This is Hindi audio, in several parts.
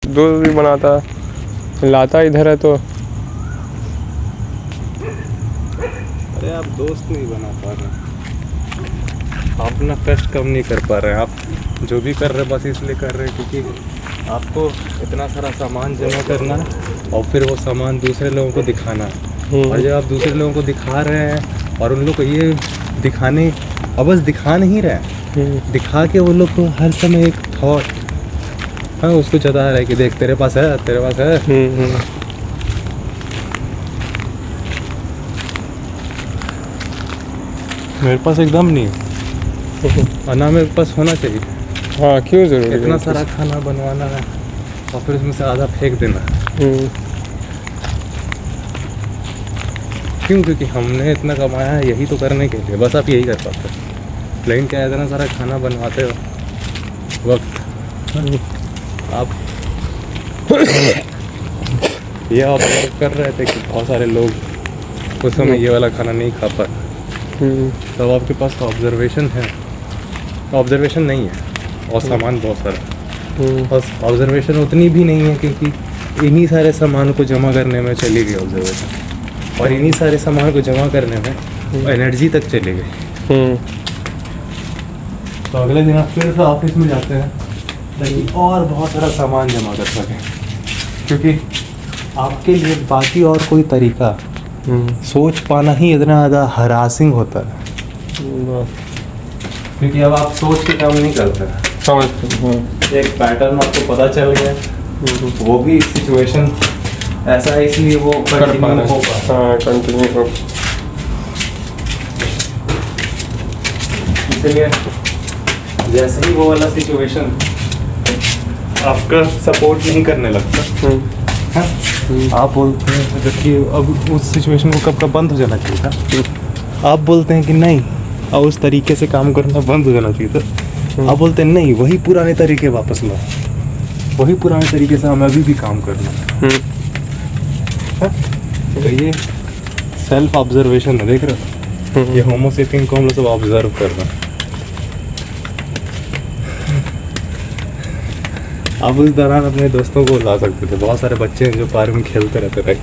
दोस्त भी बनाता, लाता इधर है तो। अरे आप दोस्त नहीं बना पा रहे, आप अपना कष्ट कम नहीं कर पा रहे हैं। आप जो भी कर रहे हैं बस इसलिए कर रहे हैं क्योंकि आपको इतना सारा सामान जमा करना है और फिर वो सामान दूसरे लोगों को दिखाना है। और जब आप दूसरे लोगों को दिखा रहे हैं और उन लोग को ये दिखाने, अब बस दिखा नहीं रहे हैं, दिखा के वो लोग को हर समय एक थॉट, हाँ, उसको जता रहा है कि देख तेरे पास है, तेरे पास है। मेरे पास एकदम नहीं है और ना मेरे पास होना चाहिए। हाँ, क्यों जरूरी इतना है? सारा खाना बनवाना है और फिर उसमें से आधा फेंक देना है। क्यों? क्योंकि हमने इतना कमाया है यही तो करने के लिए, बस आप यही कर पाते हैं। लेकिन क्या इतना सारा खाना बनवाते हो वक्त आप ये ऑब्जर्व कर रहे थे कि बहुत सारे लोग उस समय ये वाला खाना नहीं खा पाए, तब आपके पास ऑब्जर्वेशन है, ऑब्जर्वेशन नहीं है और सामान बहुत सारा, और ऑब्जर्वेशन उतनी भी नहीं है क्योंकि इन्हीं सारे सामान को जमा करने में चली गई ऑब्जर्वेशन, और इन्हीं सारे सामान को जमा करने में एनर्जी तक चली गई। तो अगले दिन आप फिर से ऑफिस में जाते हैं ताकि और बहुत सारा सामान जमा कर सकें, क्योंकि आपके लिए बाकी और कोई तरीका सोच पाना ही इतना ज़्यादा हरासिंग होता है, क्योंकि अब आप सोच के काम नहीं करते। समझते एक पैटर्न आपको पता चल गया, वो भी सिचुएशन ऐसा है इसलिए वो कंटिन्यू होगा। हाँ, कंटिन्यू हो। इसलिए जैसे ही वो वाला सिचुएशन आपका सपोर्ट नहीं करने लगता, हाँ, आप बोलते हैं जबकि अब उस सिचुएशन को कब बंद हो जाना चाहिए था, आप बोलते हैं कि नहीं और उस तरीके से काम करना बंद हो जाना चाहिए था, आप बोलते हैं नहीं वही पुराने तरीके वापस लाओ, वही पुराने तरीके से हमें अभी भी काम करना है। तो ये सेल्फ ऑब्जर्वेशन है, देख रहे हो, ये होमो सेपियन को हम लोग सब ऑब्जर्व कर रहे हैं। आप उस दौरान अपने दोस्तों को ला सकते थे, बहुत सारे बच्चे हैं जो पार्क में खेलते रहते थे,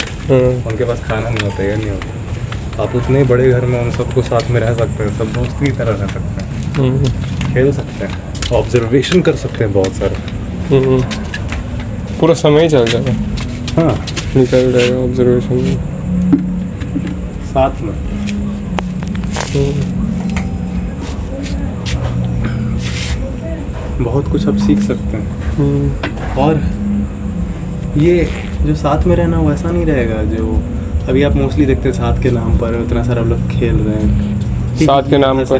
उनके पास खाना नहीं होता, ये नहीं होता, आप उतने बड़े घर में उन सबको साथ में रह सकते हैं, सब दोस्त की तरह रह सकते हैं, खेल सकते हैं, ऑब्जर्वेशन कर सकते हैं बहुत सारा, पूरा समय ही चल जाएगा। हाँ, निकल जाएगा ऑब्जर्वेशन में साथ में। बहुत कुछ आप सीख सकते हैं। और ये जो साथ में रहना वैसा नहीं रहेगा जो अभी आप मोस्टली देखते हैं, साथ के नाम पर इतना सारा लोग खेल रहे हैं, साथ के नाम पर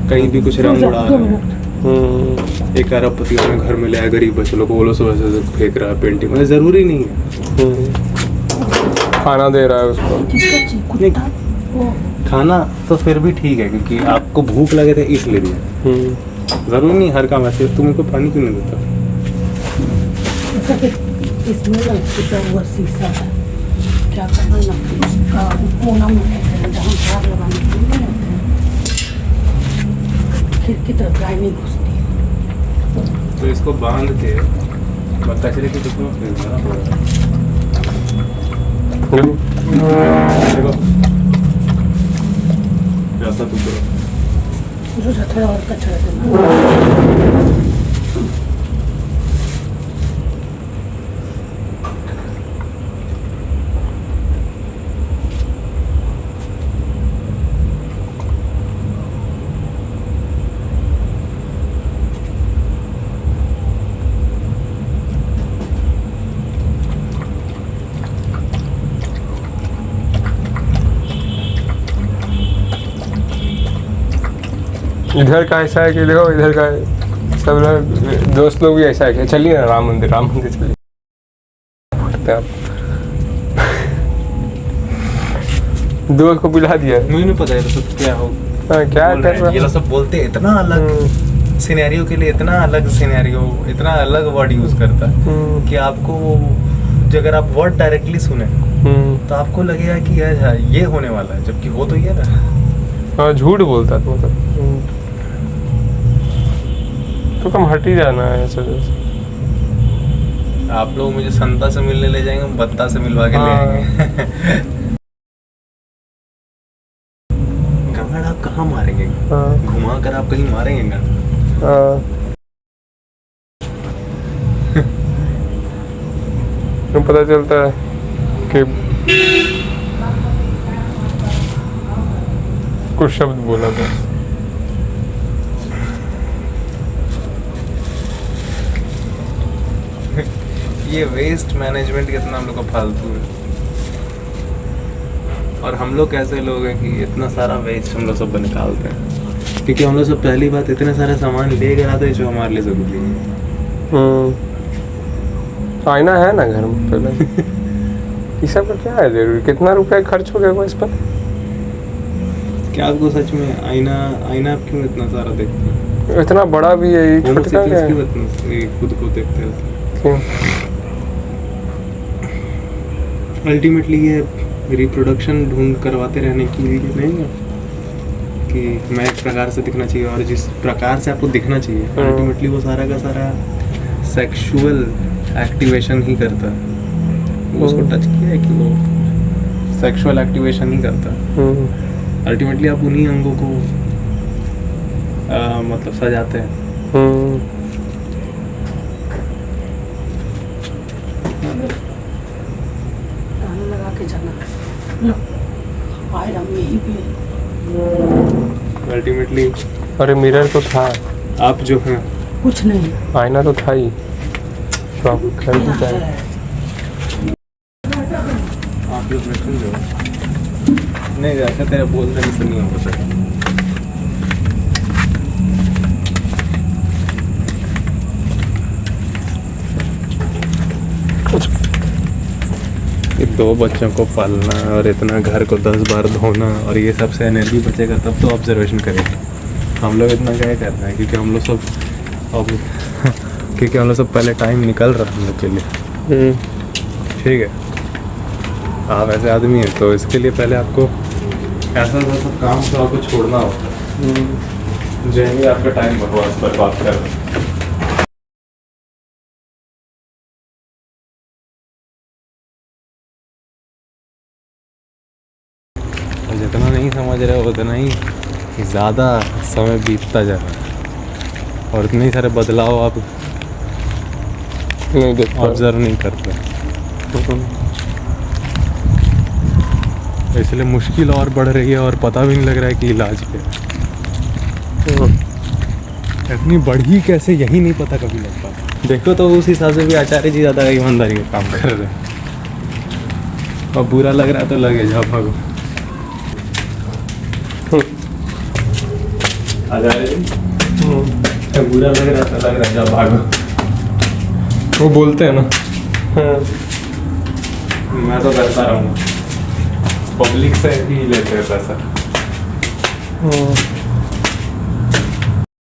कहीं भी कुछ रंग उड़ा रहे हैं। एक अरबपति अपने घर में लाया गरीब बच्चों लोग बोलो सुबह से फेंक रहा है पेंटिंग, मतलब ज़रूरी नहीं है। खाना दे रहा है उसको, नहीं, खाना तो फिर भी ठीक है क्योंकि आपको भूख लगे थे इसलिए दिया, ज़रूरी नहीं हर काम ऐसे। तुम उनको पानी क्यों नहीं देता? इसमें वो शीशा है, क्या करना उसका कोना में जहाँ झाग लगाने के लिए खिड़की तरफ गाय नहीं घुसती है। तो इसको बांध के कचरे की टुकड़ों में फेंक देना पड़ेगा। देखो ऐसा टुकड़ा थोड़ा और कचरा देना। इधर का ऐसा है कि देखो, इधर का सब लोग दोस्त लोग भी ऐसा है कि चलिए ना राम मंदिर चलिए। आप दोस्त को बुला दिया, मुझे नहीं पता ये सब क्या हो। क्या कर रहा है ये लोग सब बोलते हैं इतना अलग सिनेरियो के लिए, इतना अलग सिनेरियो, इतना अलग वर्ड यूज करता है कि आपको अगर आप वर्ड डायरेक्टली सुने तो आपको लगेगा कि यार ये होने वाला है, जबकि हो तो ये ना। हाँ, झूठ बोलता है मतलब। तो कम हट ही जाना है ऐसे जैसे। आप लोग मुझे संता से मिलने ले जाएंगे, हम बत्ता से मिलवा के ले हाँ। आएंगे। गाड़ आप कहाँ मारेंगे? हाँ घुमा कर आप कहीं मारेंगे गाड़? हाँ। तो पता चलता है कि कुछ शब्द बोला था। ये वेस्ट मैनेजमेंट कितना हम लोग का फालतू है। और हम लोग कैसे लोग हैं कि इतना सारा वेस्ट हम लोग सब निकालते हैं, क्योंकि हम लोग सब पहली बात इतने सारे सामान ले कर आते हैं जो हमारे लिए ज़रूरी है। आईना है ना घर में पहले। ये सब का क्या है जरूरी? कितना रुपया खर्च हो गया होगा इस पर? क्या आपको सच में आईना आप क्यों इतना सारा देखते हैं? इतना बड़ा भी है ये, होमो छोटा क्या सेपियंस है? क्यों इतना ये खुद को देखते हैं? क्यों? अल्टीमेटली ये रिप्रोडक्शन ढूंढ करवाते रहने की लिए नहीं है कि मैं एक प्रकार से दिखना चाहिए और जिस प्रकार से आपको दिखना चाहिए, अल्टीमेटली वो सारा का सारा सेक्सुअल एक्टिवेशन ही करता है। वो उसको टच किया है कि वो सेक्सुअल एक्टिवेशन ही करता है। अल्टीमेटली आप उन्हीं अंगों को मतलब सजाते हैं। गाना लगा के जाना। लो आए हम यहीं पे। अल्टीमेटली अरे मिरर तो था, आप जो हैं कुछ नहीं आईना तो था ही, शॉप खरीद जाए। आप लोग सुन लो। नहीं ऐसा तेरा बोल देने से नहीं हो सकता। ये 2 बच्चों को पालना और इतना घर को 10 बार धोना और ये सबसे एनर्जी बचेगा तब तो ऑब्जर्वेशन करेंगे। हम लोग इतना क्या कर रहे हैं क्योंकि हम लोग सब पहले टाइम निकल रहा है हम लोग के लिए। ठीक है, आप ऐसे आदमी हैं तो इसके लिए पहले आपको ऐसा सब काम तो आपको छोड़ना होगा जो भी आपका टाइम बकवास पर बात कर रहे हैं। और जितना नहीं समझ रहे हो उतना ही ज़्यादा समय बीतता जा रहा है और इतने ही सारे बदलाव आप नहीं देख ऑब्जर्व नहीं करते, इसलिए मुश्किल और बढ़ रही है और पता भी नहीं लग रहा है कि इलाज पे इतनी बढ़ी कैसे यही नहीं पता कभी लग पाता। देखो तो उस हिसाब से भी आचार्य जी ज़्यादा ईमानदारी का काम कर रहे हैं। और बुरा लग रहा है तो लगे जाओ भागो। आचार्य जी बुरा लग रहा है तो लग रहा है जाओ भागो। वो बोलते हैं ना। मैं तो करता रहूँगा, पब्लिक से ही लेते हैं पैसा।